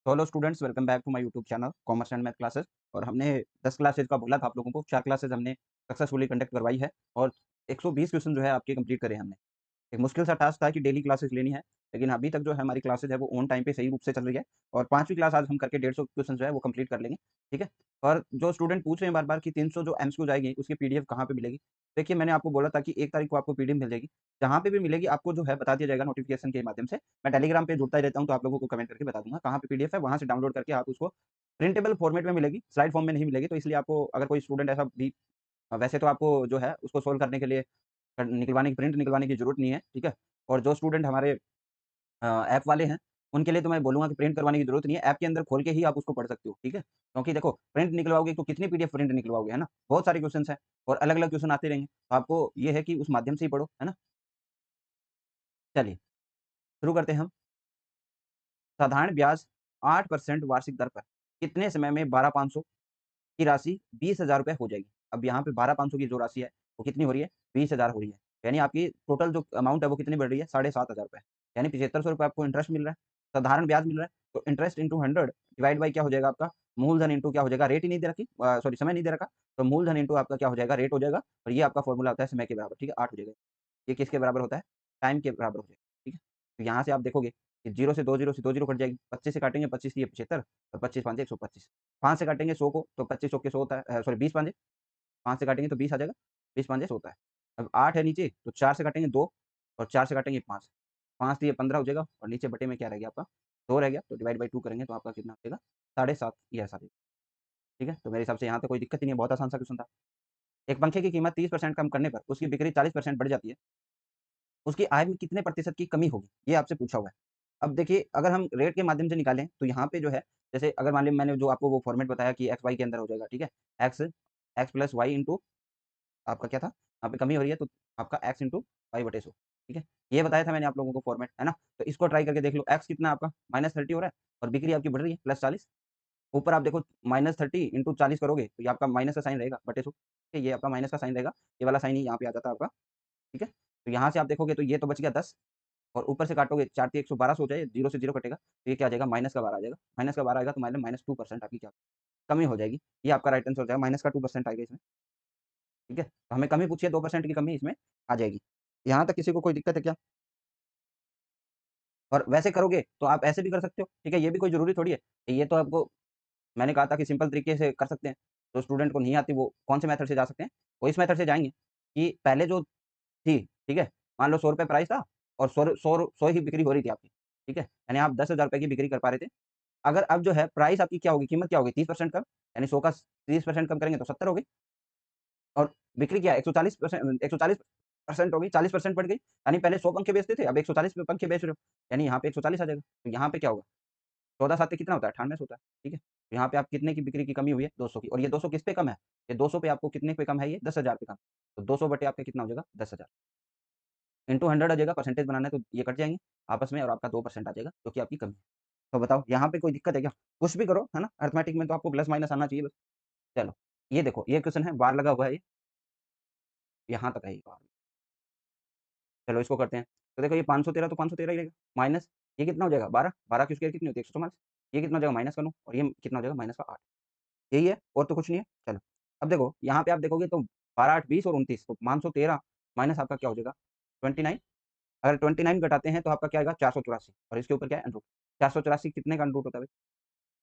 तो hello students, welcome back to my YouTube channel commerce and math classes. और हमने 10 classes का बोला था आप लोगों को, 4 क्लासेज हमने सक्सेसफुली कंडक्ट करवाई है और 120 क्वेश्चन जो है आपके कंप्लीट करे हमने। एक मुश्किल सा टास्क था कि डेली क्लासेस लेनी है, लेकिन अभी तक जो है हमारी क्लासेज है वो ऑन टाइम पे सही रूप से चल रही है और 5वीं क्लास आज हम करके 150 क्वेश्चन जो है वो कंप्लीट कर लेंगे, ठीक है? और जो स्टूडेंट पूछ रहे हैं बार-बार कि 300 जो एमसीक्यू आएगी उसकी पीडीएफ कहाँ पे मिलेगी? देखिए, मैंने आपको बोला था कि 1 तारीख को आपको पीडीएफ मिल जाएगी। जहाँ पे भी मिलेगी आपको जो है बता दिया जाएगा नोटिफ़िकेशन के माध्यम से। मैं टेलीग्राम पे जुड़ता ही रहता हूँ, तो आप लोगों को कमेंट करके बता दूँगा कहाँ पे पीडीएफ है, वहाँ से डाउनलोड करके आप उसको प्रिंटेबल फॉर्मेट में मिलेगी, स्लाइड फॉर्म में नहीं मिलेगी। तो इसलिए आपको अगर कोई स्टूडेंट ऐसा भी वैसे तो आपको जो है उसको सोल्व करने के लिए निकलवाने की प्रिंट निकलवाने की ज़रूरत नहीं है, ठीक है? और जो स्टूडेंट हमारे ऐप वाले हैं, उनके लिए तो मैं बोलूँगा कि प्रिंट करवाने की ज़रूरत नहीं है, ऐप के अंदर खोल के ही आप उसको पढ़ सकते हो, ठीक है? क्योंकि देखो, प्रिंट निकलवाओगे तो कितनी पीडीएफ प्रिंट निकलवाओगे, है ना? बहुत सारे क्वेश्चन्स हैं और अलग-अलग क्वेश्चन आते रहेंगे, तो आपको ये है कि उस माध्यम से ही पढ़ो, है ना? चलिए, शुरू करते हैं हम। साधारण ब्याज 8% वार्षिक दर पर कितने समय में 12,500 की राशि ₹20,000 हो जाएगी? अब यहाँ पे 12,500 की जो राशि है, वो कितनी हो रही है? 20,000 हो रही है। यानी आपकी टोटल जो अमाउंट है वो कितनी बढ़ रही है? ₹7,500 यानी ₹7500 आपको इंटरेस्ट मिल रहा है, साधारण ब्याज मिल रहा है। तो इंटरेस्ट इंटू 100 डिवाइड बाय क्या हो जाएगा आपका? मूलधन इंटू क्या हो जाएगा? रेट ही नहीं दे रखी सॉरी समय नहीं दे रखा, तो मूलधन इंटू आपका क्या हो जाएगा? रेट हो जाएगा और ये आपका फॉर्मूला होता है समय के बराबर, ठीक है? 8 हो जाएगा। ये किसके बराबर होता है? टाइम के बराबर हो जाएगा, ठीक है? तो यहाँ से आप देखोगे कि 0 से 2 ज़ीरो कट जाएगी, 25 से काटेंगे 25 तिये 75 और 25 पाँचे 125। 5 से काटेंगे 100 को तो 25 चौके 100 होता है सॉरी 20 पाँचे 5 से काटेंगे तो 20 आ जाएगा, 20 पाँचे 100 होता है। अब 8 है नीचे तो 4 से काटेंगे 2 और 4 से काटेंगे 5, 5 तिये 15 हो जाएगा और नीचे बटे में क्या रह गया आपका 2 रह गया, तो डिवाइड बाय 2 करेंगे तो आपका कितना आ जाएगा? 7.5 ये ऐसा देगा, ठीक है? तो मेरे हिसाब से यहाँ पे कोई दिक्कत ही नहीं है, बहुत आसान सा क्वेश्चन था। एक पंखे की कीमत 30% कम करने पर उसकी बिक्री 40% बढ़ जाती है। उसकी आय में कितने प्रतिशत की कमी होगी? ये आपसे पूछा हुआ है। अब देखिए, अगर हम रेट के माध्यम से निकालें, तो यहाँ पे जो है, जैसे अगर मान लीजिए मैंने जो आपको वो फॉर्मेट बताया कि एक्स वाई के अंदर हो जाएगा, ठीक है? X x plus y into आपका क्या था? यहाँ पे कमी हो रही है, तो आपका एक्स इंटू वाई बटे 100, ठीक है? ये बताया था मैंने आप लोगों को फॉर्मेट, है ना? तो इसको ट्राई करके देख लो, एक्स कितना है आपका? -30 हो रहा है और बिक्री आपकी बढ़ रही है +40। ऊपर आप देखो -30 इंटू 40 करोगे, तो ये आपका माइनस का साइन रहेगा बटे 100, ठीक है? ये आपका माइनस का साइन रहेगा, ये वाला साइन ही यहाँ पे आ जाता है आपका, ठीक है? तो यहाँ से आप देखोगे तो ये तो बच गया 10 और ऊपर से काटोगे 4 तिये 112 हो जाए, 0 से 0 कटेगा, तो ये क्या आ जाएगा? माइनस का 12 आ जाएगा। माइनस का 12 आएगा तो मान लें -2% आपकी क्या कमी हो जाएगी। ये आपका राइट आंसर हो जाएगा, माइनस का 2% आएगा इसमें, ठीक है? तो हमें कमी पूछी है, 2% की कमी इसमें आ जाएगी। यहाँ तक किसी को कोई दिक्कत है क्या? और वैसे करोगे तो आप ऐसे भी कर सकते हो, ठीक है? ये भी कोई ज़रूरी थोड़ी है। ये तो आपको मैंने कहा था कि सिंपल तरीके से कर सकते हैं। जो स्टूडेंट को नहीं आती वो कौन से मेथड से जा सकते हैं? वो इस मेथड से जाएँगे कि पहले जो थी, ठीक है? मान लो ₹100 प्राइस था और 100 ही बिक्री हो रही थी आपकी, ठीक है? यानी आप ₹10,000 की बिक्री कर पा रहे थे। अगर अब जो है प्राइस आपकी क्या होगी, कीमत क्या होगी? 30% कम, यानी 100 का 30% कम करेंगे तो 70 हो गई और बिक्री क्या है 140% हो गई, 40% बढ़ गई। यानी पहले 100 पंखे बेचते थे, अब 140 पे पंखे बेच रहे हो, यानी यहाँ पे 140 आ जाएगा। तो यहाँ पे क्या होगा? 14 सात कितना होता है? 98 होता है, ठीक है? तो यहाँ पे आप कितने की बिक्री की कमी हुई है? 200 की और ये 200 किस पे कम है? ये 200 पे आपको कितने पे कम है ये? 10,000 पे कम। तो 200 बटे आपका कितना हो जाएगा? 10,000 इंटू 100 आ जाएगा, परसेंटेज बनाना है तो ये कट जाएँगे आपस में और आपका 2% आ जाएगा, जो कि आपकी कमी है। तो बताओ यहाँ पे कोई दिक्कत है क्या? कुछ भी करो, है ना? अरिथमेटिक में तो आपको प्लस माइनस आना चाहिए बस। चलो, ये देखो, ये क्वेश्चन है, बार लगा हुआ है ये, यहाँ तक है ये बार। चलो इसको करते हैं। तो देखो ये 513 तो 513 ही रहेगा, माइनस ये कितना हो जाएगा 12, 12 की स्क्वायर कितनी होती है 144, ये कितना हो जाएगा माइनस का 9 और ये कितना हो जाएगा माइनस का 8, यही है और तो कुछ नहीं है। चलो, अब देखो यहाँ पे आप देखोगे तो 12, 8, 20 और 29 तो 513 माइनस आपका क्या हो जाएगा 29, अगर 29 घटाते हैं तो आपका क्या आएगा 484 और इसके ऊपर क्या है अंडर रूट, 484 कितने का अंडर रूट होता है भाई?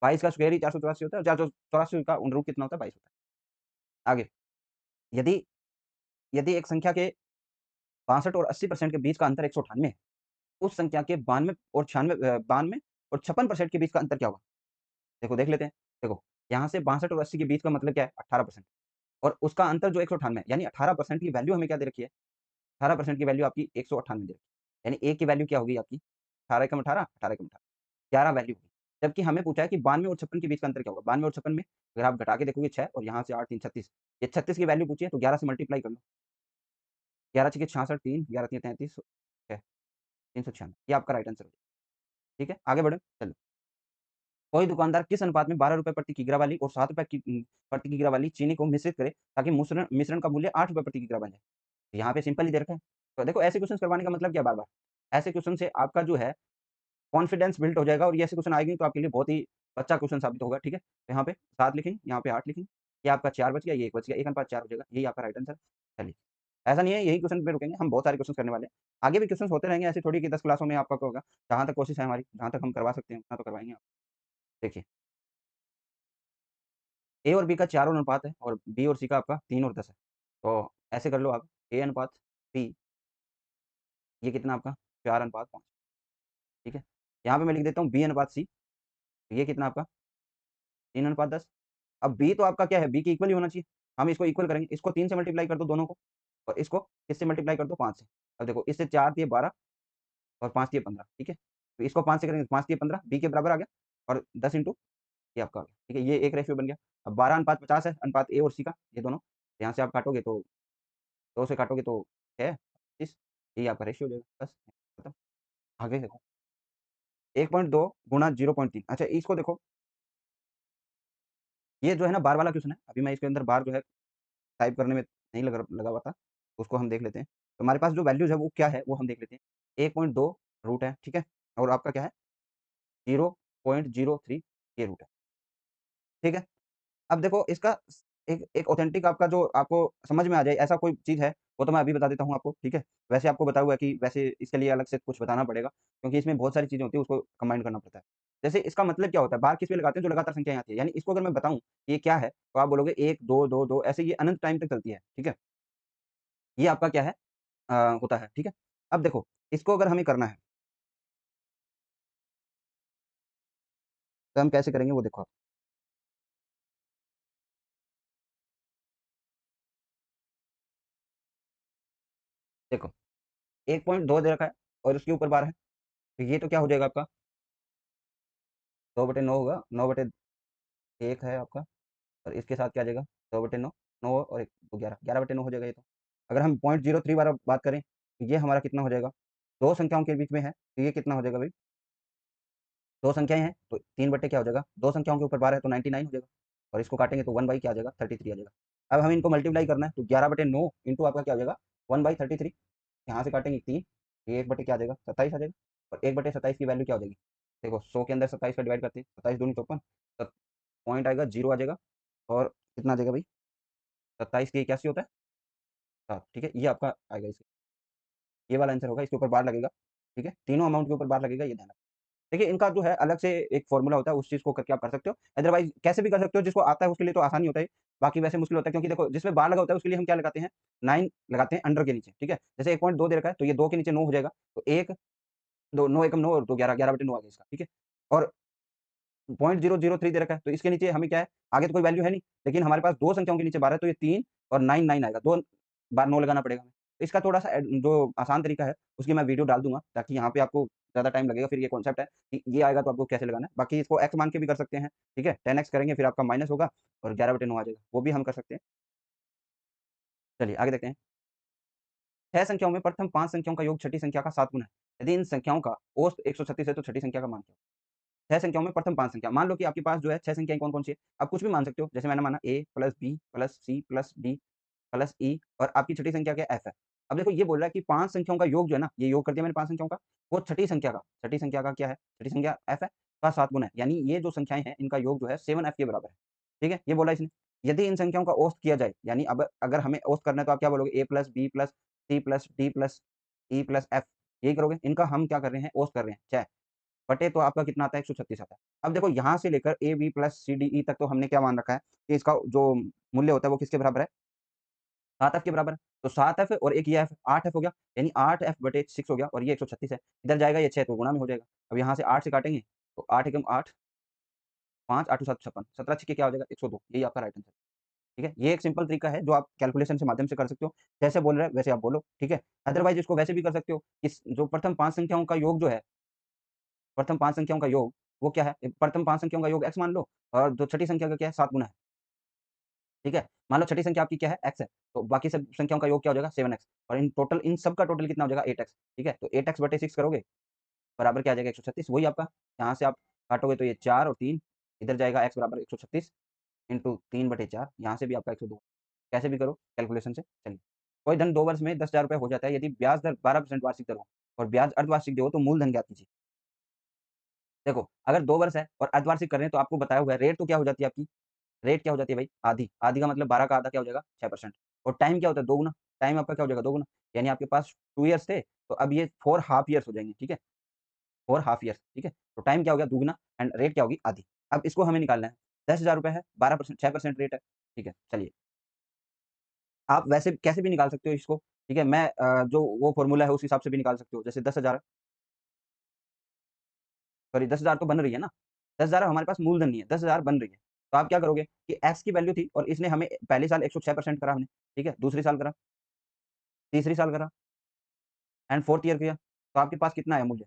22 का स्क्वायर ही 484 होता है और 484 का अंडर रूट कितना होता है 22 होता है। आगे, यदि यदि एक संख्या के 62 और 80% के बीच का अंतर 198 है, उस संख्या के 92 और 56% के बीच का अंतर क्या होगा? देखो देख लेते हैं। देखो, यहाँ से 62 और 80 के बीच का मतलब क्या है? 18% और उसका अंतर जो 198 यानी 18% की वैल्यू हमें क्या दे रखी है? 18% की वैल्यू आपकी 198 दे रखी है। यानी A की वैल्यू क्या होगी आपकी? 18 एकम 18, 18 एकम 18, 11 वैल्यू होगी। जबकि हमें पूछा है कि 92 और 56 के बीच का अंतर क्या होगा? 92 और 56 में अगर आप घटा के देखोगे 6 और यहाँ से 8, 3, 36, ये 36 की वैल्यू पूछी है तो 11 से मल्टीप्लाई कर लो। 11 छीके 66, 3, 11 तिये 33, 396 ये आपका राइट आंसर हो जाएगा। ठीक है? आगे बढ़ें? चलो। कोई दुकानदार किस अनुपात में ₹12 प्रति किग्रा वाली और ₹7 प्रति किग्रा वाली चीनी को मिश्रित करे ताकि मिश्रण मिश्रण का मूल्य ₹8 प्रति किग्रा बन जाए? तो यहाँ पे सिंपल ही दे रखा है। तो देखो ऐसे क्वेश्चन करवाने का मतलब क्या है बार-बार? ऐसे क्वेश्चन से आपका जो है कॉन्फिडेंस बिल्ड हो जाएगा और ये ऐसे क्वेश्चन आएँगे तो आपके लिए बहुत ही अच्छा क्वेश्चन साबित होगा, ठीक है? तो यहाँ पे 7 लिखेंगे, यहाँ पे 8 लिखेंगे, ये आपका 4 बच गया, ये 1 बच गया, 1 अनुपात 4 हो जाएगा, यही आपका राइट आंसर है। चलिए, ऐसा नहीं है यही क्वेश्चन पे रुकेंगे, हम बहुत सारे क्वेश्चन्स करने वाले हैं। आगे भी क्वेश्चन्स होते रहेंगे, ऐसे थोड़ी कि 10 क्लासों में आपका क्या होगा, जहाँ तक कोशिश है हमारी, जहाँ तक हम करवा सकते हैं, उतना तो करवाएँगे आप। देखिए, ए और बी का 4 अनुपात है और बी और सी का आपका 3 और 10 है। तो ऐसे कर लो आप, ए अनुपात बी, ये कितना आपका 4 अनुपात 5, ठीक है? यहाँ पे मैं लिख देता हूँ बी अनुपात सी, ये कितना आपका 3 अनुपात 10। अब बी तो आपका क्या है, बी के इक्वल ही होना चाहिए। हम इसको इक्वल करेंगे, इसको 3 से मल्टीप्लाई कर दो दोनों को और इसको किससे मल्टीप्लाई कर दो 5 से। अब देखो इससे 4 दिए 12 और 5 दिए 15, ठीक है? तो इसको 5 से करेंगे, 5 दिए 15, बी के बराबर आ गया और 10 इंटू ये आपका आ गया, ठीक है? ये एक रेशियो बन गया। अब 12 अनुपात 50 है, अनुपात ए और सी का, ये दोनों। यहाँ से आप काटोगे तो 2 से काटोगे तो 6, 30, यही आपका रेशियो हो जाएगा, बस खत्म। आगे देखो 1.2 गुणा 0.3, अच्छा इसको देखो, ये जो है ना बार वाला क्वेश्चन है, अभी मैं इसके अंदर बार जो है टाइप करने में नहीं लगा हुआ था, उसको हम देख लेते हैं। तो हमारे पास जो वैल्यूज़ है वो क्या है, वो हम देख लेते हैं। 1.2 रूट है, ठीक है? और आपका क्या है 0.03 ये रूट है, ठीक है? अब देखो इसका एक एक ऑथेंटिक आपका जो आपको समझ में आ जाए ऐसा कोई चीज़ है, वो तो मैं अभी बता देता हूँ आपको, ठीक है? वैसे आपको बताया हुआ है कि वैसे इसके लिए अलग से कुछ बताना पड़ेगा, क्योंकि इसमें बहुत सारी चीज़ें होती हैं, उसको कंबाइन करना पड़ता है। जैसे इसका मतलब क्या होता है, बार किस पे लगाते हैं, जो लगातार संख्याएँ आती है, यानी इसको अगर मैं बताऊँ, ये क्या है, तो आप बोलोगे 1, 2, 2, 2 ऐसे ये अनंत टाइम तक चलती है, ठीक है? ये आपका क्या है अ, होता है, ठीक है? अब देखो, इसको अगर हमें करना है, तो हम कैसे करेंगे वो देखो आप। देखो, 1.2 दे रखा है और उसके ऊपर बार है, तो ये तो क्या हो जाएगा आपका 2/9 होगा, 9/1 है आपका और इसके साथ क्या आ जाएगा 2/9, 9 और 1 तो 11, 11/9 हो जाएगा ये तो। अगर हम 0.03 वाला बात करें, तो ये हमारा कितना हो जाएगा? 2 संख्याओं के बीच में है, तो ये कितना हो जाएगा भाई? 2 संख्याएँ हैं, तो 3 बट्टे क्या हो जाएगा? 2 संख्याओं के ऊपर बार है तो 99 हो जाएगा और इसको काटेंगे तो 1 बाई क्या आ जाएगा? 33 आ जाएगा। अब हमें इनको मल्टीप्लाई करना है, तो 11/9 इंटू आपका क्या हो जाएगा? 1/33, यहाँ से काटेंगे 3, ये 1 बटे क्या आ जाएगा? 27 आ जाएगा और 1/27 की वैल्यू क्या हो जाएगी? देखो 100 के अंदर 27 का डिवाइड करते हैं, 27 दूनी 54, तब पॉइंट आएगा 0 आ जाएगा और कितना आ जाएगा भाई? 27 की 81 होता है 7, ठीक है? ये आपका आएगा इसका, ये वाला आंसर होगा, इसके ऊपर बार लगेगा, ठीक है? तीनों अमाउंट के ऊपर बार लगेगा, ये ध्यान रखना। देखिए इनका जो है अलग से एक फ़ॉर्मूला होता है, उस चीज़ को करके आप कर सकते हो। अदरवाइज़ कैसे भी कर सकते हो, जिसको आता है उसके लिए तो आसान ही होता है। बाकी वैसे मुश्किल होता है, क्योंकि देखो जिसमें बार लगा होता है उसके लिए हम क्या लगाते हैं, 9 लगाते हैं अंडर के नीचे, ठीक है? जैसे 1.2 दे रखा है तो ये 2 के नीचे 9 हो जाएगा, तो 1 2 9 एकम 9 और 2 11, 11/9 आ गया इसका, ठीक है? और 0.003 दे रखा है, तो इसके नीचे हमें क्या है, आगे तो कोई वैल्यू है नहीं, लेकिन हमारे पास 2 संख्याओं के नीचे बार है, तो ये 3 और 9 9 आएगा, 2 बार 9 लगाना पड़ेगा हमें। तो इसका थोड़ा-सा जो आसान तरीका है, उसकी मैं वीडियो डाल दूँगा, ताकि यहाँ पे आपको ज़्यादा टाइम लगेगा, फिर ये कॉन्सेप्ट है कि ये आएगा तो आपको कैसे लगाना है। बाकी इसको x मान के भी कर सकते हैं, ठीक है? 10x करेंगे फिर आपका माइनस होगा और 11/9 आ जाएगा, वो भी हम कर सकते हैं। चलिए आगे देखते हैं। 6 संख्याओं में प्रथम 5 संख्याओं का योग छठी संख्या का 7 गुना है। यदि इन संख्याओं का औसत 136 है, तो छठी संख्या का मान क्या होगा? 6 संख्याओं में प्रथम 5 संख्या, मान लो कि आपके पास जो है 6 संख्याएँ कौन-कौन सी है? आप कुछ भी मान सकते हो, जैसे मैंने माना a plus b plus c plus d plus e और आपकी छठी संख्या क्या है? f है। अब देखो ये बोल रहा है कि 5 संख्याओं का योग जो है ना, ये योग कर दिया मैंने 5 संख्याओं का, वो छठी संख्या का क्या है? छठी संख्या f है, का 7 गुना है। यानी ये जो संख्याएँ हैं, इनका योग जो है 7f के बराबर है। ठीक है? ये बोला इसने। यदि इन संख्याओं का औसत किया जाए, यानी अब अगर हमें औसत करना है तो आप क्या बोलोगे? a plus b plus c plus d plus e plus f, यही करोगे? इनका हम क्या कर रहे हैं? औसत कर रहे हैं, 6 बटे तो आपका कितना आता है 136 आता है। अब देखो यहाँ से लेकर ए, बी प्लस सी, डी, ई तक तो हमने क्या मान रखा है कि इसका जो मूल्य होता है वो किसके बराबर है? 7f के बराबर है। तो 7f और एक ये f 8f हो गया, यानी 8f बटे 6 हो गया और ये 136 है। इधर जाएगा ये 6 तो गुणा में हो जाएगा। अब यहाँ से 8 से काटेंगे तो 8 एकम 8, 5 8 7 56, 17 छक्के क्या हो जाएगा 102, यही आपका राइट आंसर है। ठीक है? ये एक सिंपल तरीका है जो आप कैलकुलेशन के माध्यम से कर सकते हो। जैसे बोल रहा है वैसे आप बोलो, ठीक है? अदरवाइज़ इसको वैसे भी कर सकते हो, इस जो प्रथम 5 संख्याओं का योग जो है, प्रथम 5 संख्याओं का योग वो क्या है? प्रथम 5 संख्याओं का योग x मान लो और जो छठी संख्या का क्या है 7 गुना है। ठीक है? मान लो छठी संख्या आपकी क्या है? x है, तो बाकी सब संख्याओं का योग क्या हो जाएगा? 7x और इन सब का टोटल कितना हो जाएगा? 8x, ठीक है? तो 8x बटे 6 करोगे, बराबर क्या आ जाएगा? 136, वही आपका, यहाँ से आप काटोगे तो ये 4 और 3, इधर जाएगा x बराबर 136 इंटू 3/4, यहाँ से भी आपका 102, कैसे भी करो कैलकुलेशन से चलिए। कोई धन 2 वर्ष में 10,000 रुपए हो जाता है यदि ब्याज दर 12% वार्षिक दर हो और ब्याज अर्धवार्षिक दे हो तो मूलधन ज्ञात कीजिए। देखो, अगर 2 वर्ष है और अर्धवार्षिक कर रहे हैं तो आपको बताया हुआ है रेट तो क्या हो जाती है आपकी, रेट क्या हो जाती है भाई आधी, आधी का मतलब 12 का आधा क्या हो जाएगा 6% और टाइम क्या होता है दोगुना, टाइम आपका क्या हो जाएगा दोगुना, यानी आपके पास 2 इयर्स थे, तो अब ये 4 हाफ ईयर्स हो जाएँगे, ठीक है? 4 हाफ ईयर्स, ठीक है? तो टाइम क्या हो गया दुगुना एंड रेट क्या होगी आधी। अब इसको हमें निकालना है, ₹10,000 है, 12% 6% रेट है, ठीक है? चलिए, आप वैसे कैसे भी निकाल सकते हो इसको, ठीक है? मैं जो वो फ़ॉर्मूला है उस हिसाब से भी निकाल सकते हो, जैसे 10,000 सॉरी 10,000 तो बन रही है ना, 10,000 हमारे पास मूलधन नहीं है, 10,000 बन रही है। तो आप क्या करोगे कि एक्स की वैल्यू थी और इसने हमें पहले साल 106% करा हमने, ठीक है? दूसरी साल करा, तीसरी साल करा एंड 4th ईयर किया, तो आपके पास कितना आया मूल्य?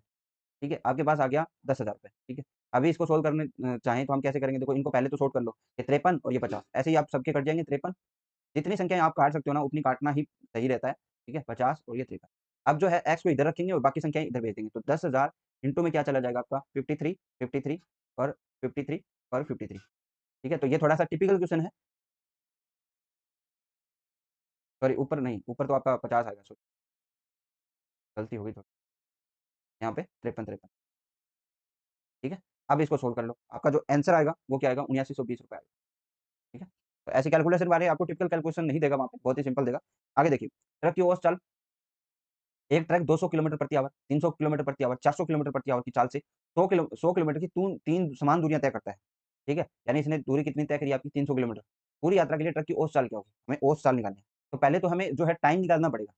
ठीक है? आपके पास आ गया ₹10,000 ठीक है? अभी इसको सोल्व करने चाहें तो हम कैसे करेंगे? देखो इनको पहले तो सॉर्ट कर लो, ये 53 और ये 50 ऐसे ही आप सबके कट जाएँगे 53 जितनी संख्याएँ आप काट सकते हो ना उतनी काटना ही सही रहता है, ठीक है? 50 और ये 53 अब जो है एक्स को इधर रखेंगे और बाकी संख्याएँ इधर भेज देंगे, तो 10,000 इंटू में क्या चला जाएगा आपका 53, 53 और 53 और 53 ठीक है? तो ये थोड़ा-सा टिपिकल क्वेश्चन है, सॉरी ऊपर नहीं, ऊपर तो आपका 50 आएगा सॉरी, गलती हो गई थोड़ी, यहाँ पे 53-53 ठीक है? अब इसको सोल्व कर लो, आपका जो आंसर आएगा वो क्या आएगा ₹7920 आएगा, ठीक है? तो ऐसे कैलकुलेशन वाले आपको टिपिकल कैलकुलेशन नहीं देगा वहाँ पे, बहुत ही सिंपल देगा। आगे देखिए, ट्रक की औसत चाल एक ट्रक 200 किलोमीटर प्रति आवर, 300 किलोमीटर प्रति आवर, 400 किलोमीटर प्रति आवर की चाल से 100 किलोमीटर की तून 3 समान दूरियाँ तय करता है, ठीक है? यानी इसने दूरी कितनी तय करी आपकी 300 किलोमीटर। पूरी यात्रा के लिए ट्रक की औसत चाल क्या होगी? हमें औसत चाल निकालनी है। तो पहले तो हमें जो है टाइम निकालना पड़ेगा,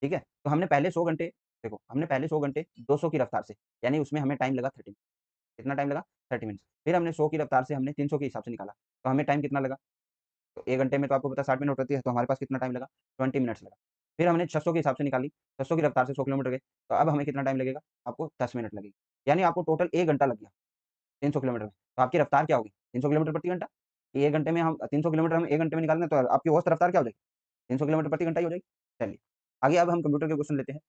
ठीक है? तो हमने पहले 100 घंटे देखो, हमने पहले 100 घंटे 200 की रफ्तार से, यानी उसमें हमें टाइम लगा 30 कितना टाइम लगा? 30 मिनट्स। फिर हमने 100 की रफ्तार से हमने 300 के हिसाब से निकाला, तो हमें टाइम कितना लगा? तो 1 घंटे में तो आपको पता है 60 मिनट होती है, तो हमारे पास कितना टाइम लगा? 20 मिनट्स लगा। फिर हमने 600 के हिसाब से निकाली, 600 की रफ्तार से 100 किलोमीटर गए, तो अब हमें कितना टाइम लगेगा? आपको 10 मिनट लगेगी। यानी आपको टोटल 1 घंटा लग गया 300 किलोमीटर में। तो आपकी रफ्तार क्या होगी? 300 किलोमीटर प्रति घंटा। ये 1 घंटे में हम 300 किलोमीटर हम 1 घंटे में निकालेंगे तो आपकी औसत रफ्तार क्या हो जाएगी? 300 किलोमीटर प्रति घंटा ही हो जाएगी। चलिए, आगे अब हम कंप्यूटर के क्वेश्चन लेते हैं।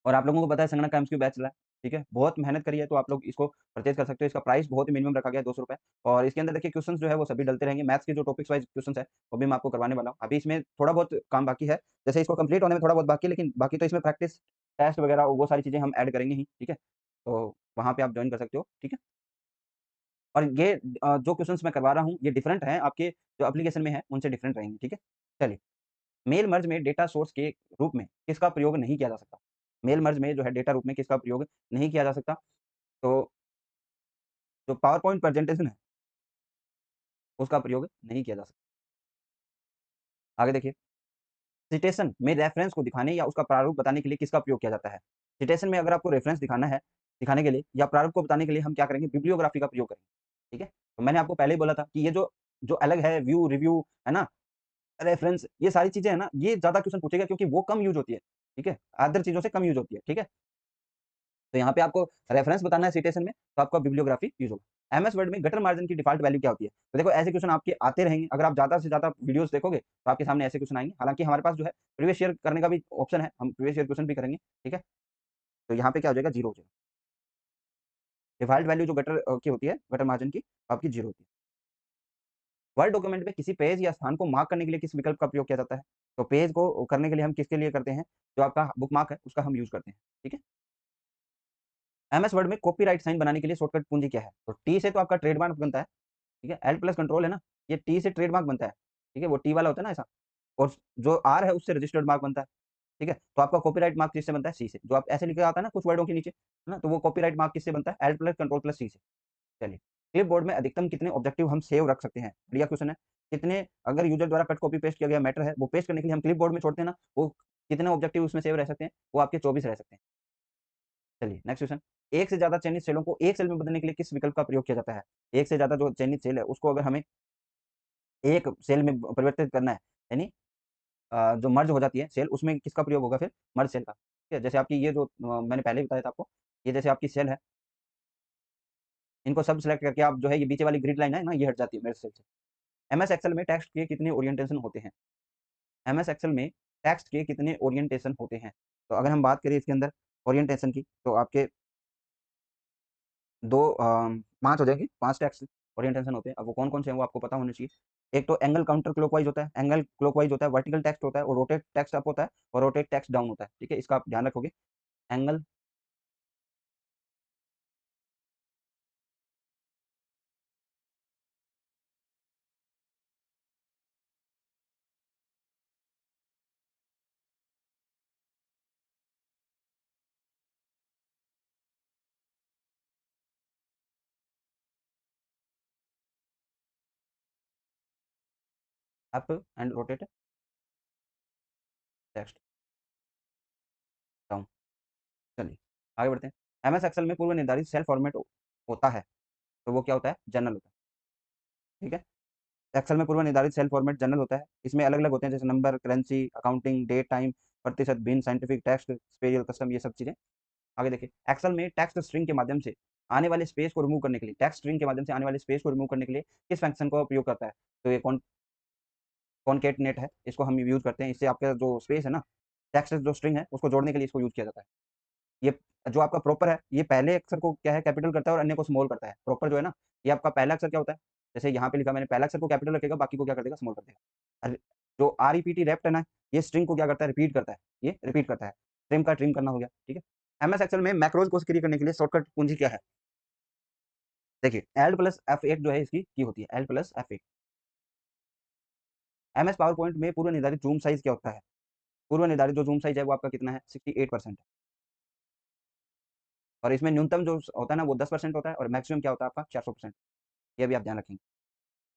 और आप लोगों को पता है संगणक का एमसीक्यू बैच चला है, ठीक है? बहुत मेहनत करी है तो आप लोग इसको परचेज़ कर सकते हो। इसका प्राइस बहुत ही मिनिमम रखा गया है ₹200 और इसके अंदर देखिए क्वेश्चन्स जो है वो सभी डलते रहेंगे। मैथ्स के जो टॉपिक्स वाइज़ क्वेश्चन्स हैं, वो भी मैं आपको करवाने वाला हूँ। अभी इसमें थोड़ा बहुत काम बाकी है, जैसे इसको कंप्लीट होने में थोड़ा बहुत बाकी है, लेकिन बाकी तो इसमें प्रैक्टिस, टेस्ट वगैरह वो सारी चीज़ें हम ऐड करेंगे ही, ठीक है? तो वहाँ पे आप जॉइन कर सकते हो, ठीक है? और ये जो क्वेश्चन्स मैं करवा रहा हूँ, ये डिफरेंट हैं आपके जो एप्लीकेशन में हैं, उनसे डिफरेंट रहेंगे, ठीक है? चलिए। मेल मर्ज में डेटा सोर्स के रूप में किसका प्रयोग नहीं किया जा सकता? मेल मर्ज में जो है डेटा रूप में किसका प्रयोग नहीं किया जा सकता? तो जो पावर पॉइंट प्रेजेंटेशन है, उसका प्रयोग नहीं किया जा सकता। आगे देखिए, सिटेशन में रेफरेंस को दिखाने या उसका प्रारूप बताने के लिए किसका प्रयोग किया जाता है? सिटेशन में अगर आपको रेफरेंस दिखाना है, दिखाने के लिए या प्रारूप को बताने के लिए हम क्या करेंगे? बिब्लियोग्राफी का प्रयोग करेंगे, ठीक है? तो मैंने आपको पहले ही बोला था कि ये जो जो अलग है व्यू, रिव्यू, है ना? रेफरेंस ये सारी चीज़ें हैं ना, ये ज़्यादा क्वेश्चन पूछेगा क्योंकि वो कम यूज़ होती है, ठीक है? अदर चीज़ों से कम यूज़ होती है, ठीक है? तो यहाँ पे आपको रेफरेंस बताना है सिटेशन में, तो आपका बिब्लियोग्राफी यूज़ होगा। एमएस वर्ड में गटर मार्जिन की डिफ़ॉल्ट वैल्यू क्या होती है? तो देखो ऐसे क्वेश्चन आपके आते रहेंगे, अगर आप ज़्यादा से ज़्यादा वीडियोज़ देखोगे, तो आपके सामने ऐसे क्वेश्चन आएँगे। हालाँकि हमारे पास जो है प्रीवियस ईयर करने का भी ऑप्शन है, हम प्रीवियस ईयर क्वेश्चन भी करेंगे, ठीक है? तो यहाँ पे क्या हो जाएगा 0 हो जाएगा। डिफ़ॉल्ट वैल्यू जो गटर की होती है, गटर मार्जिन की, आपकी 0 होती है। वर्ड डॉक्यूमेंट में किसी पेज या स्थान को मार्क करने के लिए किस विकल्प का प्रयोग किया जाता है? तो पेज को करने के लिए हम किसके लिए करते हैं? जो आपका बुकमार्क है, उसका हम यूज़ करते हैं, ठीक है? एमएस वर्ड में कॉपीराइट साइन बनाने के लिए शॉर्टकट कुंजी क्या है? तो टी से तो आपका ट्रेडमार्क बनता है, ठीक है? एल प्लस कंट्रोल है ना, ये टी से ट्रेडमार्क बनता है, ठीक है? वो टी वाला होता है ना ऐसा और जो आर है उससे रजिस्टर्ड मार्क बनता है, ठीक है? तो आपका कॉपीराइट मार्क किससे बनता है? सी से। जो आप ऐसे लिखा आता है ना कुछ वर्डों के नीचे, है ना? तो वो कॉपीराइट मार्क किससे बनता है? एल प्लस कंट्रोल प्लस सी से। चलिए, क्लिपबोर्ड में अधिकतम कितने ऑब्जेक्टिव हम सेव रख सकते हैं? बढ़िया क्वेश्चन है। कितने अगर यूज़र द्वारा कट कॉपी पेस्ट किया गया मैटर है, वो पेस्ट करने के लिए हम क्लिपबोर्ड में छोड़ते हैं ना, वो कितने ऑब्जेक्टिव उसमें सेव रह सकते हैं? वो आपके 24 रह सकते हैं। चलिए नेक्स्ट क्वेश्चन, एक से ज़्यादा चयनित सेलों को एक सेल में बदलने के लिए किस विकल्प का प्रयोग किया जाता है? एक से ज़्यादा जो चयनित सेल है, उसको अगर हमें एक सेल में परिवर्तित करना है, यानी जो मर्ज हो जाती है सेल, उसमें किसका प्रयोग होगा फिर? मर्ज सेल का। ठीक है? जैसे आपकी ये जो मैंने पहले ही बताया था आपको, ये जैसे आपकी सेल है, इनको सब सेलेक्ट करके आप जो है ये पीछे वाली ग्रिड लाइन है ना, ये हट जाती है मर्ज सेल से। एमएस एक्सेल में टेक्स्ट के कितने ओरिएंटेशन होते हैं? एमएस एक्सेल में टेक्स्ट के कितने ओरिएंटेशन होते हैं? तो अगर हम बात करें इसके अंदर ओरिएंटेशन की, तो आपके 2 5 हो जाएँगे, 5 टेक्स्ट ओरिएंटेशन होते हैं। अब वो कौन-कौन से हैं वो आपको पता होने चाहिए। एक तो एंगल काउंटर क्लॉकवाइज़ होता है, एंगल क्लॉकवाइज़ होता है, वर्टिकल टेक्स्ट होता है और रोटेट टेक्स्ट अप होता है और रोटेट टेक्स्ट डाउन होता है। ठीक है? इसका आप ध्यान रखोगे। Angle up and rotate text down. चलिए आगे बढ़ते हैं। एमएस एक्सेल में पूर्व निर्धारित सेल फॉर्मेट होता है, तो वो क्या होता है? जनरल होता है, ठीक है? एक्सेल में पूर्व निर्धारित सेल फॉर्मेट जनरल होता है। इसमें अलग-अलग होते हैं जैसे number, currency, accounting, date, time, प्रतिशत, भिन्न, साइंटिफिक, टेक्स्ट, स्पेशल, कस्टम, ये सब चीज़ें। आगे देखिए, एक्सेल में टेक्स्ट स्ट्रिंग के माध्यम से आने वाले स्पेस को रिमूव करने के लिए, टेक्स्ट स्ट्रिंग के माध्यम से आने वाले स्पेस को रिमूव करने के लिए किस फंक्शन का उपयोग करता है? तो ये कॉनकैटनेट है, इसको हम यूज़ करते हैं। इससे आपका जो स्पेस है ना, टेक्स्ट जो स्ट्रिंग है, उसको जोड़ने के लिए इसको यूज़ किया जाता है। ये जो आपका प्रॉपर है, ये पहले अक्षर को क्या है कैपिटल करता है और अन्य को स्मॉल करता है। प्रॉपर जो है ना, ये आपका पहला अक्षर क्या होता है? जैसे यहाँ पे लिखा मैंने पहला अक्षर को कैपिटल रखेगा, बाकी को क्या कर देगा? स्मॉल कर देगा। जो आरईपीटी रेप्ट है ना, ये स्ट्रिंग को क्या करता है? रिपीट करता है। ये रिपीट करता है। ट्रिम का ट्रिम करना हो गया, ठीक है? एमएस एक्सेल में मैक्रोज़ को सक्रिय करने के लिए शॉर्टकट कुंजी क्या है? देखिए, Alt प्लस F8 जो है इसकी की होती है, Alt plus F8। MS power point में पूर्व निर्धारित ज़ूम साइज़ क्या होता है? पूर्व निर्धारित जो ज़ूम साइज़ है वो आपका कितना है? 68% है। और इसमें न्यूनतम जो होता है ना वो 10% होता है और मैक्सिमम क्या होता है आपका? 400%। ये भी आप ध्यान रखेंगे।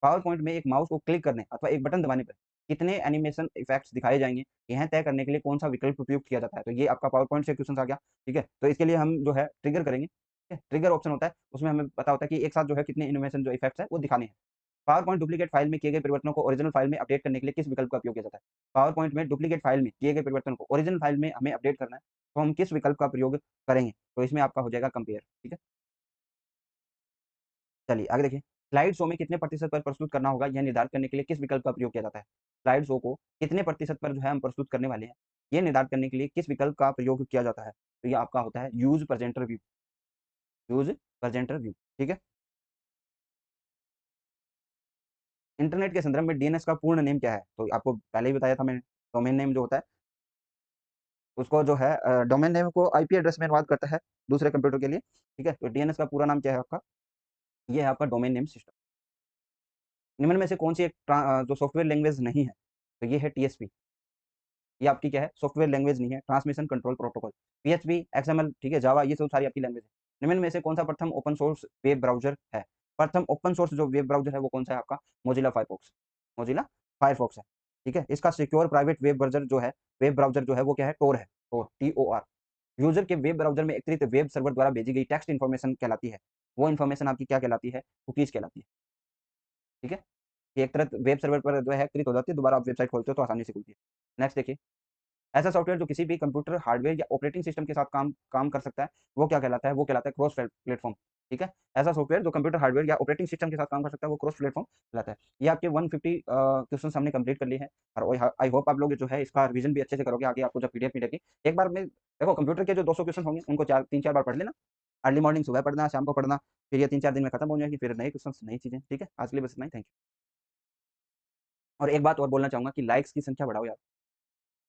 पावर पॉइंट में एक माउस को क्लिक करने अथवा एक बटन दबाने पर कितने एनिमेशन इफेक्ट्स दिखाए जाएँगे, यह तय करने के लिए कौन-सा विकल्प उपयुक्त किया जाता है? तो ये आपका पावर पॉइंट से क्वेश्चन आ गया, ठीक है? तो इसके लिए हम जो है ट्रिगर करेंगे, ठीक है? ट्रिगर ऑप्शन होता है, उसमें हमें पता होता है कि एक साथ जो है कितने एनिमेशन जो इफेक्ट्स हैं वो दिखाने हैं। पावर पॉइंट डुप्लीकेट फाइल में किए गए परिवर्तनों को ओरिजिनल फाइल में अपडेट करने के लिए किस विकल्प का उपयोग किया जाता है? पावर पॉइंट में डुप्लीकेट फाइल में किए गए परिवर्तन को ओरिजिनल फाइल में हमें अपडेट करना है, तो हम किस विकल्प का प्रयोग करेंगे? तो इसमें आपका हो जाएगा कंपेयर, ठीक है? चलिए आगे देखिए, स्लाइड शो में कितने प्रतिशत पर प्रस्तुत करना होगा, यह निर्धारित करने के लिए किस विकल्प का प्रयोग किया जाता है? स्लाइड शो को कितने प्रतिशत पर जो है हम प्रस्तुत करने वाले हैं, ये निर्धारित करने के लिए किस विकल्प का प्रयोग किया जाता है? तो ये आपका होता है use presenter view, use presenter view, ठीक है? इंटरनेट के संदर्भ में डीएनएस का पूर्ण नेम क्या है? तो आपको पहले ही बताया था मैंने, डोमेन नेम जो होता है, उसको जो है डोमेन नेम को आईपी एड्रेस में अनुवाद करता है दूसरे कंप्यूटर के लिए, ठीक है? तो डीएनएस का पूरा नाम क्या है आपका? ये है आपका डोमेन नेम सिस्टम। निम्न में से कौन-सी एक जो सॉफ्टवेयर लैंग्वेज नहीं है? तो ये है टीएसपी। ये आपकी क्या है? सॉफ्टवेयर लैंग्वेज नहीं है, transmission control protocol. PHP, XML, ठीक है, जावा ये सब सारी आपकी लैंग्वेज है। निम्न में से कौन-सा प्रथम ओपन सोर्स वेब ब्राउज़र है? प्रथम ओपन सोर्स जो वेब ब्राउज़र है वो कौन-सा है आपका? Mozilla Firefox. मोज़िला फायरफॉक्स है, ठीक है? इसका सिक्योर प्राइवेट वेब ब्राउज़र जो है वो क्या है? tor है, tor, Tor। यूज़र के वेब ब्राउज़र में अतिरिक्त वेब सर्वर द्वारा भेजी गई टेक्स्ट इन्फॉर्मेशन कहलाती है। वो इन्फॉर्मेशन आपकी क्या कहलाती है? कुकीज़ कहलाती है, ठीक है? ये एक तरह वेब सर्वर पर जो है अतिरिक्त हो जाती है, दोबारा आप वेबसाइट खोलते हो तो आसानी से खुलती है। नेक्स्ट देखिए, ऐसा सॉफ्टवेयर जो किसी भी कंप्यूटर हार्डवेयर या ऑपरेटिंग सिस्टम के साथ काम काम कर सकता है, वो क्या कहलाता है? वो कहलाता है क्रॉस प्लेटफ़ॉर्म, ठीक है? ऐसा सॉफ्टवेयर जो कंप्यूटर हार्डवेयर या ऑपरेटिंग सिस्टम के साथ काम कर सकता है, वो क्रॉस प्लेटफ़ॉर्म कहलाता है। ये आपके 150 क्वेश्चन्स हमने कंप्लीट कर लिए हैं और आई होप आप लोग जो है इसका रिवीजन भी अच्छे से करोगे, आगे आपको जब पीडीएफ मिलेगी। एक बार में देखो कंप्यूटर के जो 200 क्वेश्चन होंगे, उनको 3-4 बार पढ़ लेना। अर्ली मॉर्निंग सुबह पढ़ना, शाम को पढ़ना, फिर ये 3-4 दिन में खत्म हो जाएगी, फिर नए क्वेश्चन्स, नई चीज़ें, ठीक है? आज के लिए बस इतना ही, थैंक यू। और एक बात और बोलना चाहूँगा कि लाइक्स की संख्या बढ़ाओ यार।